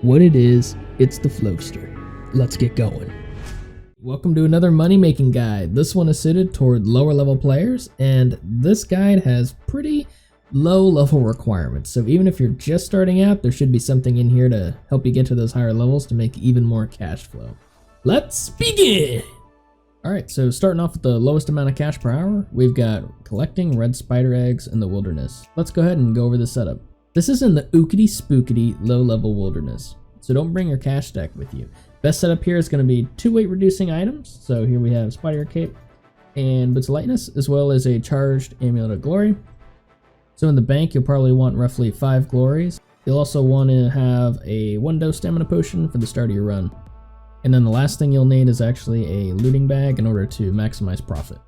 what it is, it's the Flowster. Let's get going. Welcome to another money making guide. This one is suited toward lower level players, and this guide has pretty low level requirements. So even if you're just starting out, there should be something in here to help you get to those higher levels to make even more cash flow. Let's begin! Alright, so starting off with the lowest amount of cash per hour, we've got collecting red spider eggs in the wilderness. Let's go ahead and go over the setup. This is in the ookity spookity low level wilderness, so don't bring your cash stack with you. Best setup here is going to be 2 weight reducing items. So here we have Spider Cape and Boots of Lightness, as well as a charged Amulet of Glory. So in the bank, you'll probably want roughly 5 glories. You'll also want to have a 1-dose stamina potion for the start of your run. And then the last thing you'll need is actually a looting bag in order to maximize profit.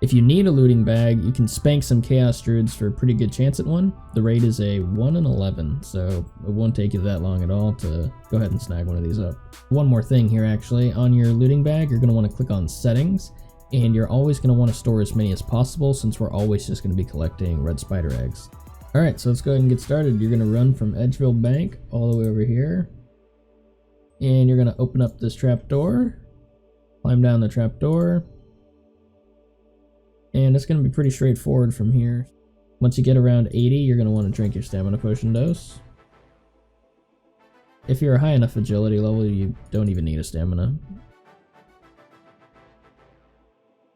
If you need a looting bag, you can spank some Chaos Druids for a pretty good chance at one. The rate is a 1 in 11, so it won't take you that long at all to go ahead and snag one of these up. One more thing here actually, on your looting bag, you're going to want to click on settings, and you're always going to want to store as many as possible since we're always just going to be collecting red spider eggs. Alright, so let's go ahead and get started. You're going to run from Edgeville Bank all the way over here, and you're going to open up this trapdoor, climb down the trapdoor, and it's going to be pretty straightforward from here. Once you get around 80, you're going to want to drink your stamina potion dose. If you're a high enough agility level, you don't even need a stamina.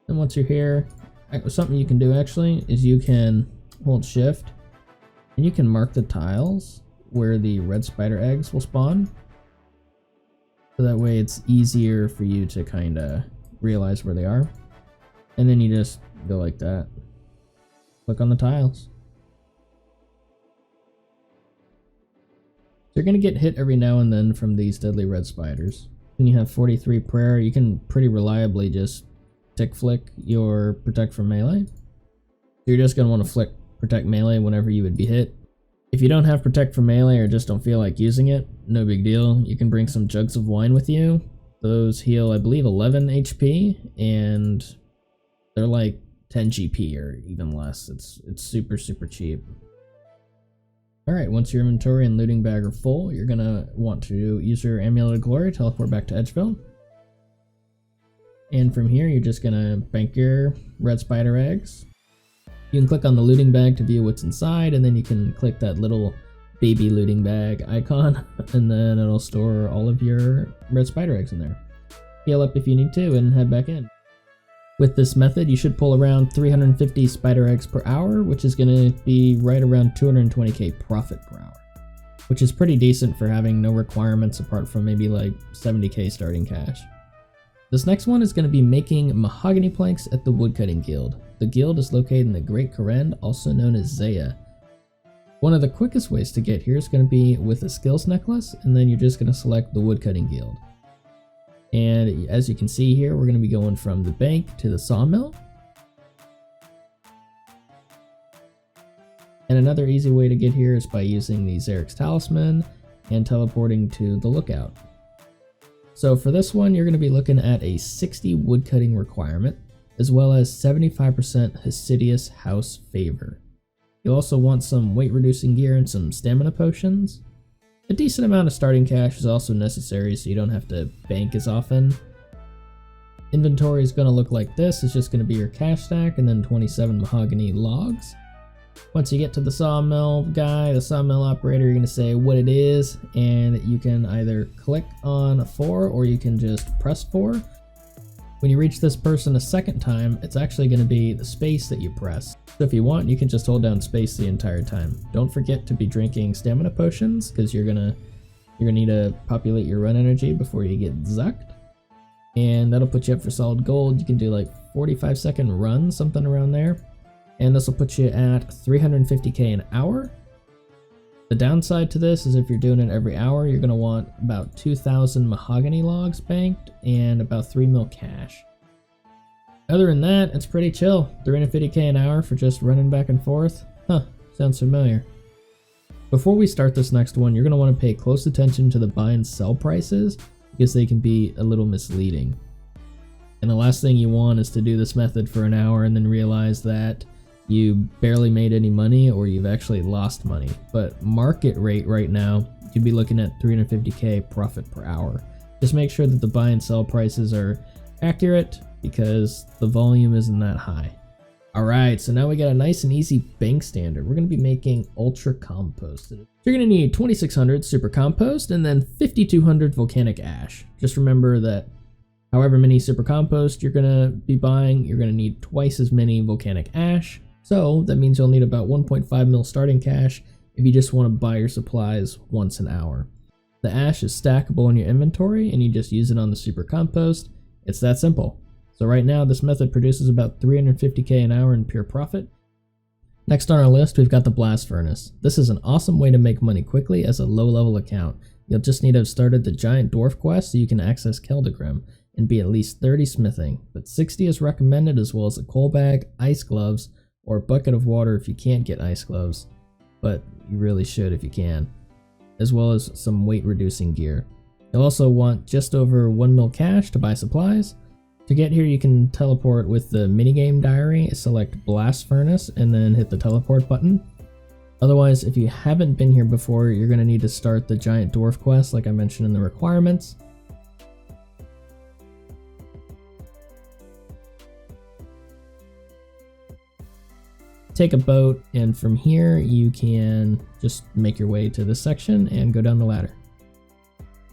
And once you're here, something you can do actually is you can hold shift and you can mark the tiles where the red spider eggs will spawn. So that way it's easier for you to kind of realize where they are. And then you just go like that. Click on the tiles. You're going to get hit every now and then from these deadly red spiders. When you have 43 prayer, you can pretty reliably just tick flick your protect from melee. You're just going to want to flick protect melee whenever you would be hit. If you don't have protect from melee or just don't feel like using it, no big deal. You can bring some jugs of wine with you. Those heal, I believe, 11 HP, and they're like 10 GP or even less. It's super cheap. Alright, once your inventory and looting bag are full, you're gonna want to use your Amulet of Glory, teleport back to Edgeville. And from here, you're just gonna bank your red spider eggs. You can click on the looting bag to view what's inside, and then you can click that little baby looting bag icon, and then it'll store all of your red spider eggs in there. Heal up if you need to, and head back in. With this method, you should pull around 350 spider eggs per hour, which is going to be right around 220k profit per hour, which is pretty decent for having no requirements apart from maybe like 70k starting cash. This next one is going to be making mahogany planks at the Woodcutting Guild. The guild is located in the Great Korend, also known as Zaya. One of the quickest ways to get here is going to be with a skills necklace, and then you're just going to select the Woodcutting Guild. And as you can see here, we're going to be going from the bank to the sawmill. And another easy way to get here is by using the Zarek's Talisman and teleporting to the lookout. So for this one, you're going to be looking at a 60 woodcutting requirement, as well as 75% Hasidious House Favor. You'll also want some weight reducing gear and some stamina potions. A decent amount of starting cash is also necessary so you don't have to bank as often. Inventory is going to look like this. It's just going to be your cash stack and then 27 mahogany logs. Once you get to the sawmill guy, the sawmill operator, you're going to say what it is, and you can either click on 4 or you can just press 4. When you reach this person a second time, it's actually going to be the space that you press. So if you want, you can just hold down space the entire time. Don't forget to be drinking stamina potions, because you're gonna need to populate your run energy before you get zucked. And that'll put you up for solid gold. You can do like 45-second run, something around there. And this will put you at 350k an hour. The downside to this is if you're doing it every hour, you're going to want about 2,000 mahogany logs banked and about 3 mil cash. Other than that, it's pretty chill. 350k an hour for just running back and forth. Huh, sounds familiar. Before we start this next one, you're going to want to pay close attention to the buy and sell prices because they can be a little misleading. And the last thing you want is to do this method for an hour and then realize that you barely made any money or you've actually lost money. But market rate right now, you'd be looking at 350k profit per hour. Just make sure that the buy and sell prices are accurate because the volume isn't that high. Alright, so now we got a nice and easy bank standard. We're going to be making ultra compost. You're going to need 2600 super compost and then 5200 volcanic ash. Just remember that however many super compost you're going to be buying, you're going to need twice as many volcanic ash. So that means you'll need about 1.5 mil starting cash if you just want to buy your supplies once an hour. The ash is stackable in your inventory and you just use it on the super compost. It's that simple. So right now this method produces about 350k an hour in pure profit. Next on our list we've got the blast furnace. This is an awesome way to make money quickly as a low level account. You'll just need to have started the giant dwarf quest so you can access Keldagrim and be at least 30 smithing, but 60 is recommended, as well as a coal bag, ice gloves, or a bucket of water if you can't get ice gloves, but you really should if you can, as well as some weight reducing gear. You'll also want just over 1 mil cash to buy supplies. To get here you can teleport with the minigame diary, select blast furnace and then hit the teleport button. Otherwise, if you haven't been here before, you're going to need to start the giant dwarf quest like I mentioned in the requirements. Take a boat, and from here you can just make your way to this section and go down the ladder.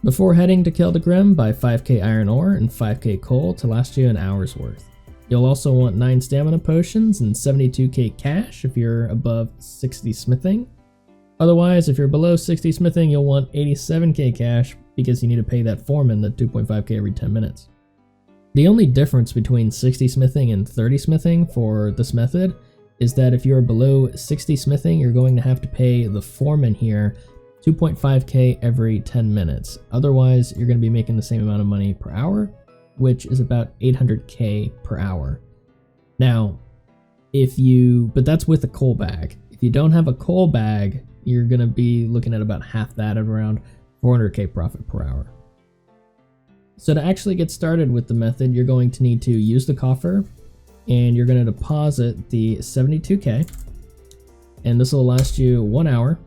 Before heading to Keldagrim, buy 5k iron ore and 5k coal to last you an hour's worth. You'll also want 9 stamina potions and 72k cash if you're above 60 smithing. Otherwise, if you're below 60 smithing, you'll want 87k cash because you need to pay that foreman the 2.5k every 10 minutes. The only difference between 60 smithing and 30 smithing for this method is that if you're below 60 smithing, you're going to have to pay the foreman here 2.5k every 10 minutes. Otherwise, you're going to be making the same amount of money per hour, which is about 800k per hour. Now, but that's with a coal bag. If you don't have a coal bag, you're going to be looking at about half that, at around 400k profit per hour. So to actually get started with the method, you're going to need to use the coffer, and you're going to deposit the 72k, and this will last you 1 hour.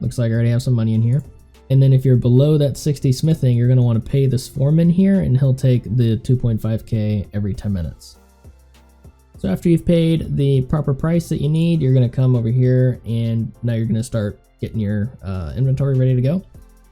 Looks like I already have some money in here. And then if you're below that 60 smithing, you're going to want to pay this foreman here, and he'll take the 2.5k every 10 minutes. So after you've paid the proper price that you need, you're going to come over here, and now you're going to start getting your inventory ready to go.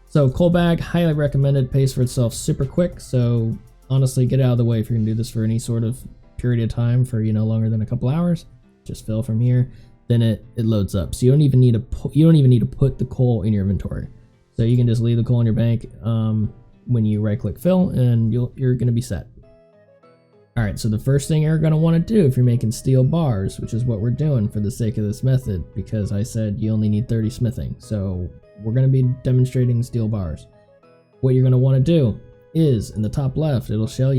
So coal bag, highly recommended, pays for itself super quick. So honestly, get out of the way if you're going to do this for any sort of period of time for longer than a couple hours. Just fill from here, then it loads up. So you don't even need to put the coal in your inventory. So you can just leave the coal in your bank when you right click fill, and you're going to be set. All right, so the first thing you're going to want to do if you're making steel bars, which is what we're doing for the sake of this method, because I said you only need 30 smithing, so we're going to be demonstrating steel bars. What you're going to want to do is in the top left, it'll tell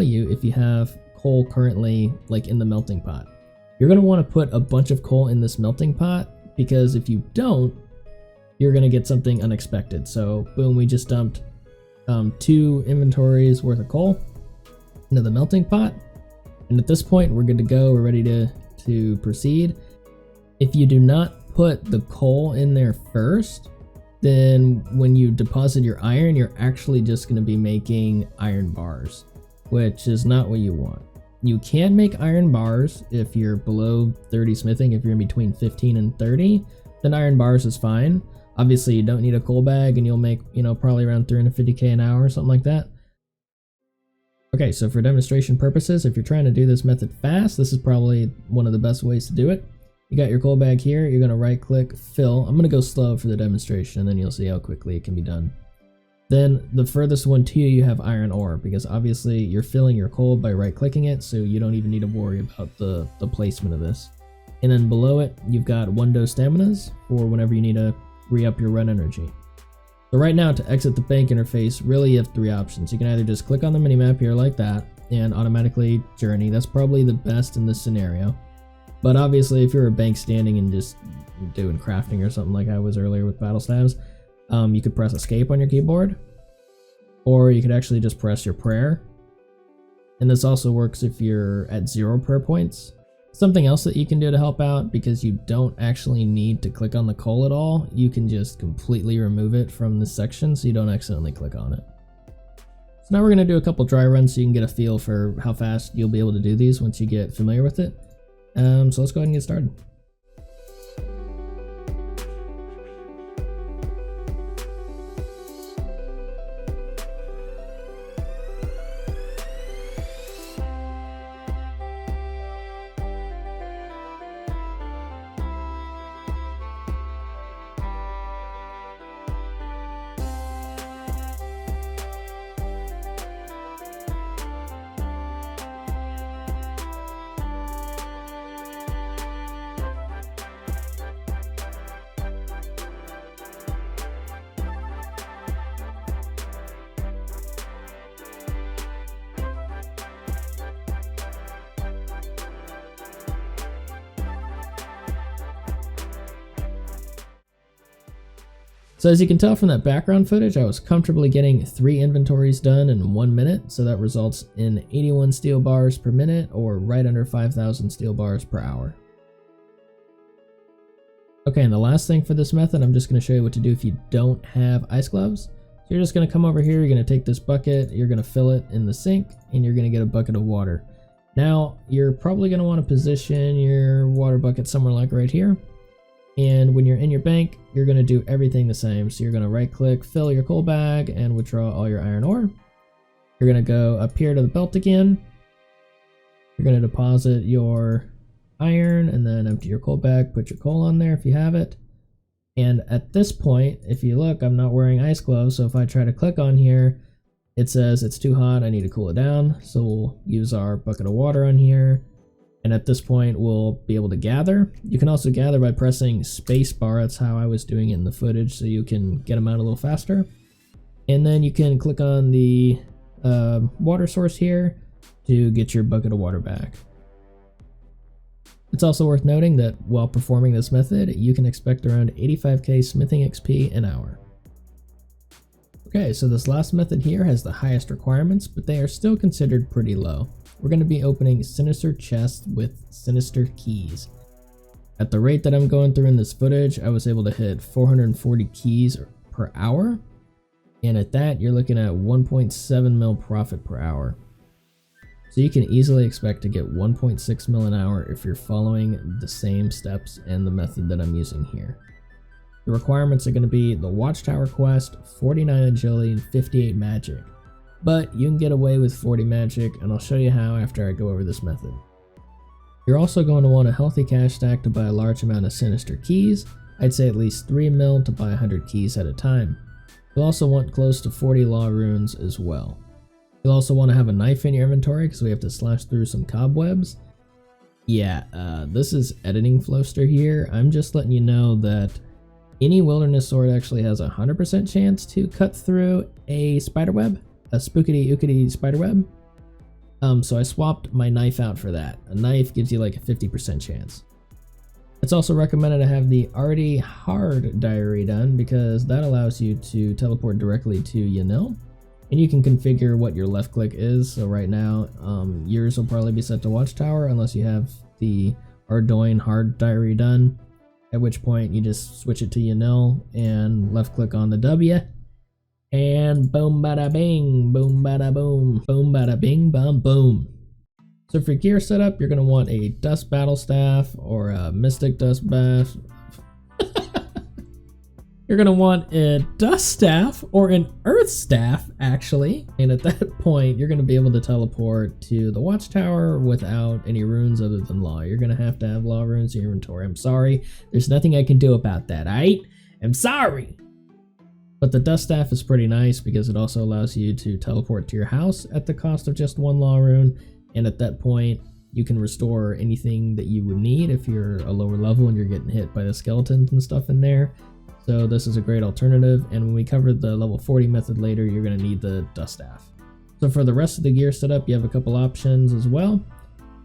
you if you have coal currently in the melting pot. You're going to want to put a bunch of coal in this melting pot, because if you don't, you're going to get something unexpected. So boom, we just dumped 2 inventories worth of coal into the melting pot, and at this point we're good to go. We're ready to proceed. If you do not put the coal in there first, then when you deposit your iron, you're actually just going to be making iron bars, which is not what you want. You can make iron bars if you're below 30 smithing. If you're in between 15 and 30, then iron bars is fine. Obviously you don't need a coal bag, and you'll make probably around 350k an hour or something like that. Okay, so for demonstration purposes, if you're trying to do this method fast, this is probably one of the best ways to do it. You got your coal bag here, you're going to right click fill. I'm going to go slow for the demonstration, and then you'll see how quickly it can be done. Then the furthest one to you have iron ore, because obviously you're filling your coal by right clicking it, so you don't even need to worry about the placement of this. And then below it, you've got 1 dose staminas for whenever you need to re-up your run energy. So right now, to exit the bank interface, really you have 3 options. You can either just click on the minimap here like that and automatically journey. That's probably the best in this scenario. But obviously if you're a bank standing and just doing crafting or something like I was earlier with battle stabs, you could press escape on your keyboard, or you could actually just press your prayer. And this also works if you're at 0 prayer points. Something else that you can do to help out, because you don't actually need to click on the coal at all, you can just completely remove it from this section so you don't accidentally click on it. So now we're going to do a couple dry runs so you can get a feel for how fast you'll be able to do these once you get familiar with it. So let's go ahead and get started. So as you can tell from that background footage, I was comfortably getting 3 inventories done in 1 minute, so that results in 81 steel bars per minute, or right under 5,000 steel bars per hour. Okay, and the last thing for this method, I'm just going to show you what to do if you don't have ice gloves. So you're just going to come over here, you're going to take this bucket, you're going to fill it in the sink, and you're going to get a bucket of water. Now, you're probably going to want to position your water bucket somewhere like right here. And when you're in your bank, you're going to do everything the same. So you're going to right click, fill your coal bag, and withdraw all your iron ore. You're going to go up here to the belt again. You're going to deposit your iron and then empty your coal bag, put your coal on there if you have it. And at this point, if you look, I'm not wearing ice gloves. So if I try to click on here, it says it's too hot, I need to cool it down. So we'll use our bucket of water on here. And at this point, we'll be able to gather. You can also gather by pressing space bar. That's how I was doing it in the footage, so you can get them out a little faster. And then you can click on the water source here to get your bucket of water back. It's also worth noting that while performing this method, you can expect around 85k smithing XP an hour. Okay, so this last method here has the highest requirements, but they are still considered pretty low. We're going to be opening sinister chests with sinister keys. At the rate that I'm going through in this footage, I was able to hit 440 keys per hour. And at that, you're looking at 1.7 mil profit per hour. So you can easily expect to get 1.6 mil an hour if you're following the same steps and the method that I'm using here. The requirements are going to be the Watchtower quest, 49 agility, and 58 magic. But you can get away with 40 magic, and I'll show you how after I go over this method. You're also going to want a healthy cash stack to buy a large amount of sinister keys. I'd say at least 3 mil to buy 100 keys at a time. You'll also want close to 40 law runes as well. You'll also want to have a knife in your inventory because we have to slash through some cobwebs. Yeah, this is editing Flowster here. I'm just letting you know that any wilderness sword actually has a 100% chance to cut through a spiderweb. A spookity ookity spiderweb. So I swapped my knife out for that. A knife gives you like a 50% chance. It's also recommended to have the already hard diary done because that allows you to teleport directly to Yanil. And you can configure what your left click is. So right now, yours will probably be set to Watchtower unless you have the Ardoin hard diary done. At which point you just switch it to Yanil and left click on the W. And boom bada bing, boom bada boom, boom bada bing bum boom. So for gear setup, you're going to want a dust battle staff or a mystic dust bath. You're going to want a dust staff or an earth staff actually. And at that point, you're going to be able to teleport to the Watchtower without any runes other than law. You're going to have law runes in your inventory. I'm sorry. There's nothing I can do about that, alright? I'm sorry. But the dust staff is pretty nice because it also allows you to teleport to your house at the cost of just 1 law rune, and at that point you can restore anything that you would need if you're a lower level and you're getting hit by the skeletons and stuff in there. So this is a great alternative, and when we cover the level 40 method later, you're going to need the dust staff. So for the rest of the gear setup, you have a couple options as well.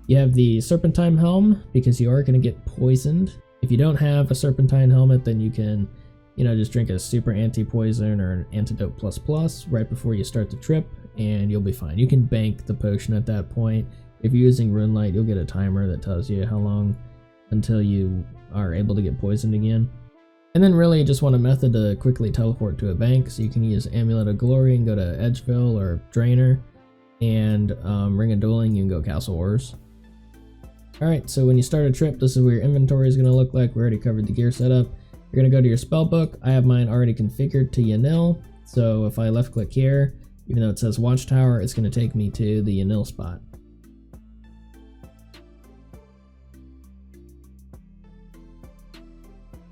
You have the serpentine helm because you are going to get poisoned. If you don't have a serpentine helmet, then you can just drink a super anti-poison or an antidote plus right before you start the trip, and you'll be fine. You can bank the potion at that point, If you're using Runelight, you'll get a timer that tells you how long until you are able to get poisoned again. And then really you just want a method to quickly teleport to a bank, so you can use Amulet of Glory and go to Edgeville or Draenor, and Ring of Dueling, you can go Castle Wars. Alright, so when you start a trip, this is where your inventory is going to look like. We already covered the gear setup. You're going to go to your spell book. I have mine already configured to Yanil, so if I left click here, even though it says Watchtower, it's going to take me to the Yanil spot.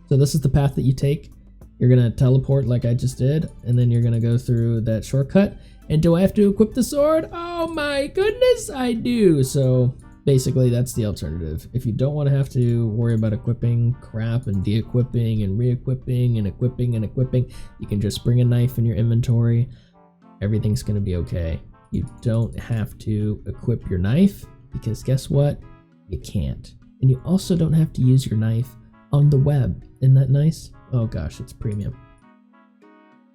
So this is the path that you take. You're going to teleport like I just did, and then you're going to go through that shortcut. And do I have to equip the sword? Oh my goodness, I do. So basically that's the alternative. If you don't want to have to worry about equipping crap and de-equipping and re-equipping and equipping, you can just bring a knife in your inventory. Everything's going to be okay. You don't have to equip your knife, because guess what? You can't. And you also don't have to use your knife on the web. Isn't that nice? Oh gosh, it's premium.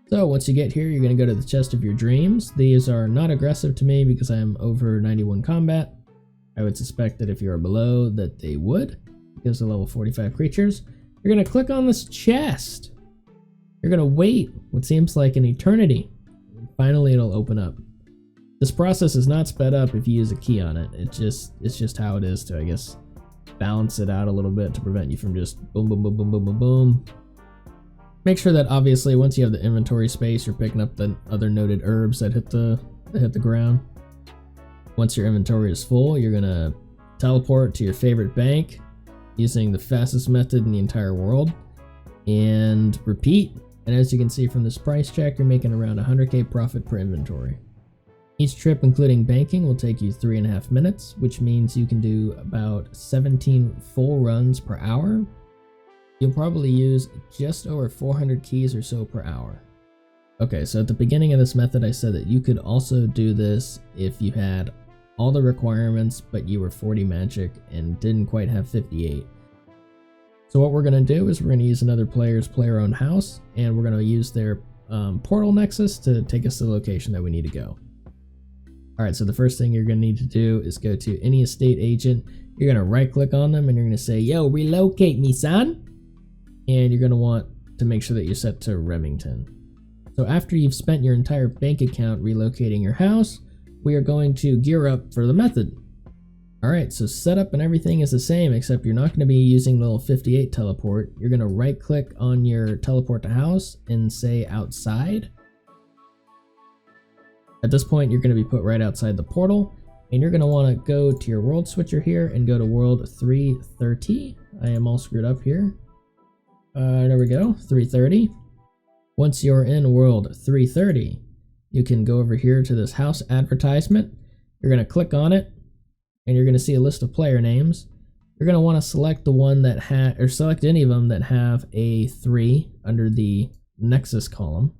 So once you get here, you're going to go to the Chest of Your Dreams. These are not aggressive to me because I'm over 91 combat. I would suspect that if you are below that they would, because they're level 45 creatures. You're going to click on this chest. You're going to wait what seems like an eternity. And finally it'll open up. This process is not sped up if you use a key on it. It's just how it is to, I guess, balance it out a little bit to prevent you from just boom, boom, boom, boom, boom, boom, boom. Make sure that obviously once you have the inventory space, you're picking up the other noted herbs that hit the ground. Once your inventory is full, you're gonna teleport to your favorite bank using the fastest method in the entire world, and repeat. And as you can see from this price check, you're making around 100k profit per inventory. Each trip, including banking, will take you 3.5 minutes, which means you can do about 17 full runs per hour. You'll probably use just over 400 keys or so per hour. Okay, so at the beginning of this method, I said that you could also do this if you had all the requirements, but you were 40 magic and didn't quite have 58. So what we're going to do is we're going to use another player's player-owned house, and we're going to use their portal nexus to take us to the location that we need to go. Alright, so the first thing you're going to need to do is go to any estate agent. You're going to right click on them and you're going to say, yo, relocate me, son. And you're going to want to make sure that you're set to Remington. So after you've spent your entire bank account relocating your house, we are going to gear up for the method. Alright, so setup and everything is the same, except you're not going to be using the little 58 teleport. You're going to right click on your teleport to house and say outside. At this point, you're going to be put right outside the portal, and you're going to want to go to your world switcher here and go to world 330. I am all screwed up here. There we go, 330. Once you're in world 330, you can go over here to this house advertisement. You're going to click on it, and you're going to see a list of player names. You're going to want to select the one that select any of them that have a 3 under the Nexus column.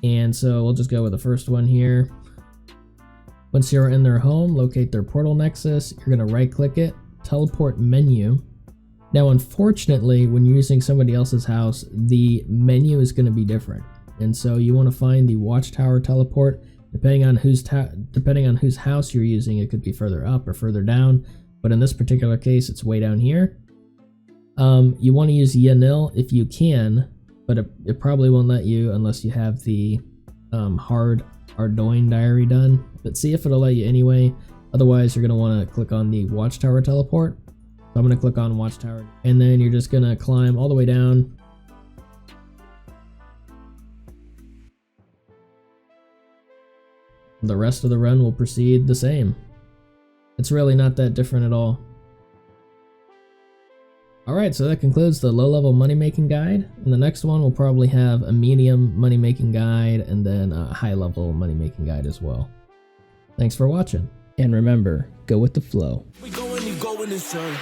And so we'll just go with the first one here. Once you're in their home, locate their portal nexus. You're going to right click it, teleport menu. Now unfortunately, when you're using somebody else's house, the menu is going to be different. And so you want to find the Watchtower teleport. Depending on whose house you're using, it could be further up or further down. But in this particular case, it's way down here. You want to use Yanil if you can, but it probably won't let you unless you have the hard Ardoin diary done. But see if it'll let you anyway. Otherwise, you're going to want to click on the Watchtower teleport. So I'm going to click on Watchtower, and then you're just going to climb all the way down. The rest of the run will proceed the same. It's really not that different at all. Alright, so that concludes the low-level money-making guide. In the next one, we'll probably have a medium money-making guide and then a high-level money-making guide as well. Thanks for watching. And remember, go with the flow. We go and you go in this journey.